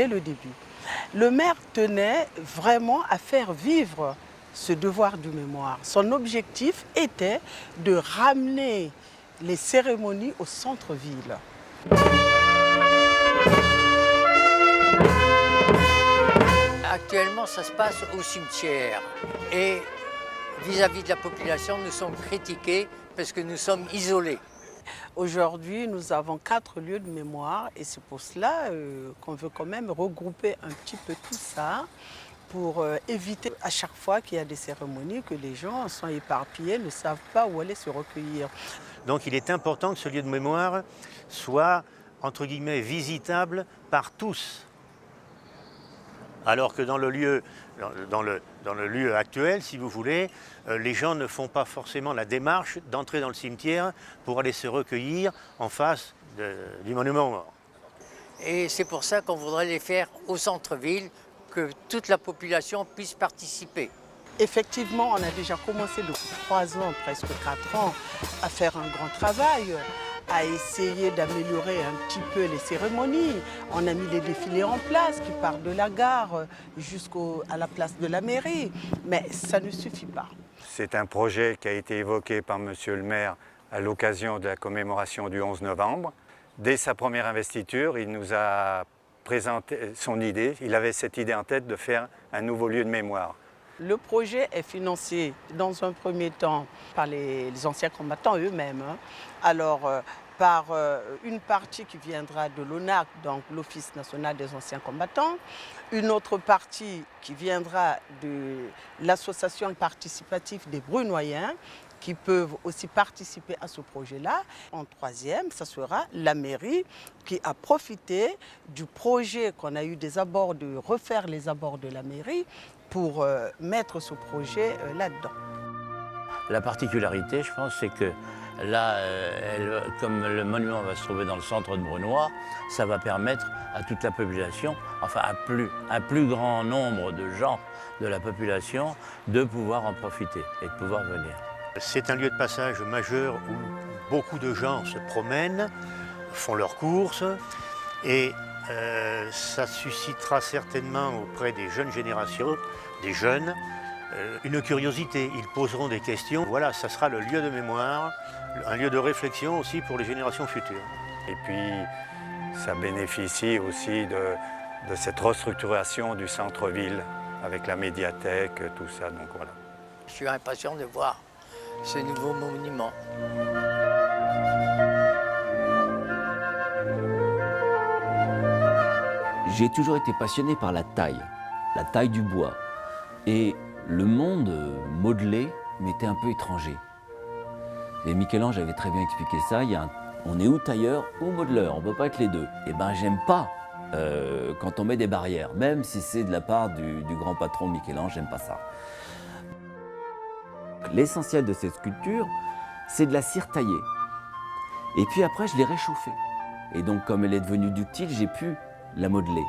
dès le début. Le maire tenait vraiment à faire vivre ce devoir de mémoire. Son objectif était de ramener les cérémonies au centre-ville. Actuellement, ça se passe au cimetière et vis-à-vis de la population, nous sommes critiqués parce que nous sommes isolés. Aujourd'hui, nous avons 4 lieux de mémoire et c'est pour cela qu'on veut quand même regrouper un petit peu tout ça pour éviter à chaque fois qu'il y a des cérémonies que les gens sont éparpillés, ne savent pas où aller se recueillir. Donc il est important que ce lieu de mémoire soit, entre guillemets, visitable par tous. Alors que dans le lieu actuel, si vous voulez, les gens ne font pas forcément la démarche d'entrer dans le cimetière pour aller se recueillir en face du monument aux morts. Et c'est pour ça qu'on voudrait les faire au centre-ville, que toute la population puisse participer. Effectivement, on a déjà commencé depuis 3 ans, presque 4 ans, à faire un grand travail, à essayer d'améliorer un petit peu les cérémonies. On a mis les défilés en place qui partent de la gare jusqu'à la place de la mairie, mais ça ne suffit pas. C'est un projet qui a été évoqué par Monsieur le maire à l'occasion de la commémoration du 11 novembre. Dès sa première investiture, il nous a présenté son idée. Il avait cette idée en tête de faire un nouveau lieu de mémoire. Le projet est financé dans un premier temps par les anciens combattants eux-mêmes. Alors, par une partie qui viendra de l'ONAC, donc l'Office national des anciens combattants, une autre partie qui viendra de l'association participative des Brunoyens, qui peuvent aussi participer à ce projet-là. En troisième, ça sera la mairie qui a profité du projet qu'on a eu des abords, de refaire les abords de la mairie pour mettre ce projet là-dedans. La particularité, je pense, c'est que là, comme le monument va se trouver dans le centre de Brunoy, ça va permettre à toute la population, enfin un plus grand nombre de gens de la population, de pouvoir en profiter et de pouvoir venir. C'est un lieu de passage majeur où beaucoup de gens se promènent, font leurs courses et ça suscitera certainement auprès des jeunes générations, des jeunes, une curiosité. Ils poseront des questions. Voilà, ça sera le lieu de mémoire, un lieu de réflexion aussi pour les générations futures. Et puis, ça bénéficie aussi de cette restructuration du centre-ville avec la médiathèque, tout ça. Donc voilà. Je suis impatient de voir ce nouveau monument. J'ai toujours été passionné par la taille du bois. Et le monde modelé m'était un peu étranger. Et Michel-Ange avait très bien expliqué ça, on est ou tailleur ou modeleur, on ne peut pas être les deux. Et ben j'aime pas quand on met des barrières, même si c'est de la part du grand patron Michel-Ange, j'aime pas ça. L'essentiel de cette sculpture, c'est de la cire taillée. Et puis après, je l'ai réchauffée. Et donc, comme elle est devenue ductile, j'ai pu la modeler.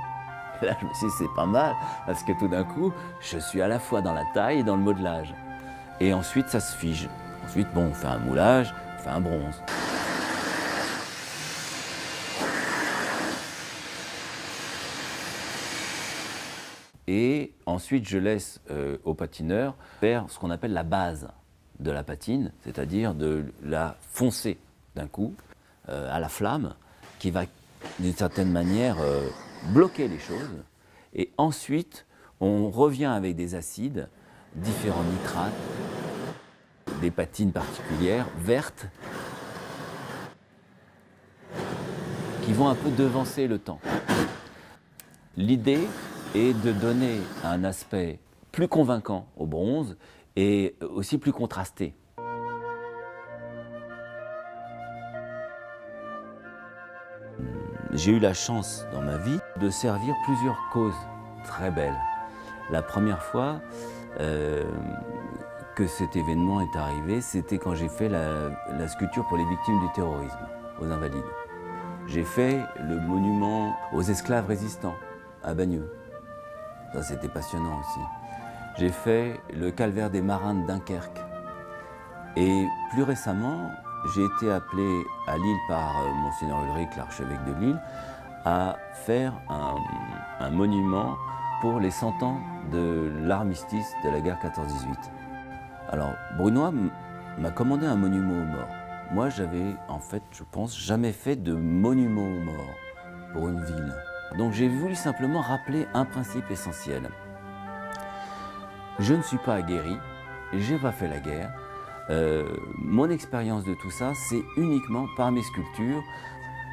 Là, je me suis dit, c'est pas mal, parce que tout d'un coup, je suis à la fois dans la taille et dans le modelage. Et ensuite, ça se fige. Ensuite, bon, on fait un moulage, on fait un bronze. Et ensuite, je laisse au patineur faire ce qu'on appelle la base de la patine, c'est-à-dire de la foncer d'un coup à la flamme, qui va d'une certaine manière bloquer les choses. Et ensuite, on revient avec des acides, différents nitrates, des patines particulières, vertes, qui vont un peu devancer le temps. L'idée est de donner un aspect plus convaincant au bronze et aussi plus contrasté. J'ai eu la chance dans ma vie de servir plusieurs causes très belles. La première fois que cet événement est arrivé, c'était quand j'ai fait la sculpture pour les victimes du terrorisme, aux Invalides. J'ai fait le monument aux esclaves résistants à Bagneux. Ça, c'était passionnant aussi. J'ai fait le calvaire des marins de Dunkerque. Et plus récemment, j'ai été appelé à Lille par Monseigneur Ulrich, l'archevêque de Lille, à faire un monument pour les 100 ans de l'armistice de la guerre 14-18. Alors, Brunoy m'a commandé un monument aux morts. Moi, j'avais, en fait, je pense, jamais fait de monument aux morts pour une ville. Donc, j'ai voulu simplement rappeler un principe essentiel. Je ne suis pas aguerri, j'ai pas fait la guerre. Mon expérience de tout ça, c'est uniquement par mes sculptures.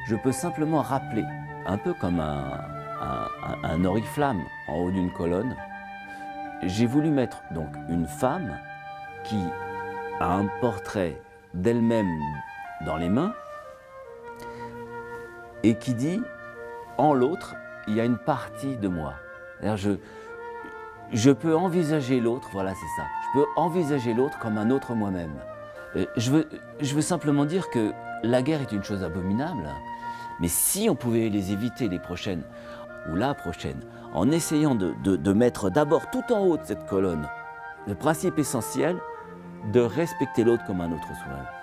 Je peux simplement rappeler, un peu comme un oriflamme en haut d'une colonne. J'ai voulu mettre donc une femme qui a un portrait d'elle-même dans les mains et qui dit, en l'autre, il y a une partie de moi. Je peux envisager l'autre, voilà c'est ça, je peux envisager l'autre comme un autre moi-même. Je veux simplement dire que la guerre est une chose abominable, mais si on pouvait les éviter les prochaines, ou la prochaine, en essayant de mettre d'abord tout en haut de cette colonne le principe essentiel de respecter l'autre comme un autre soi.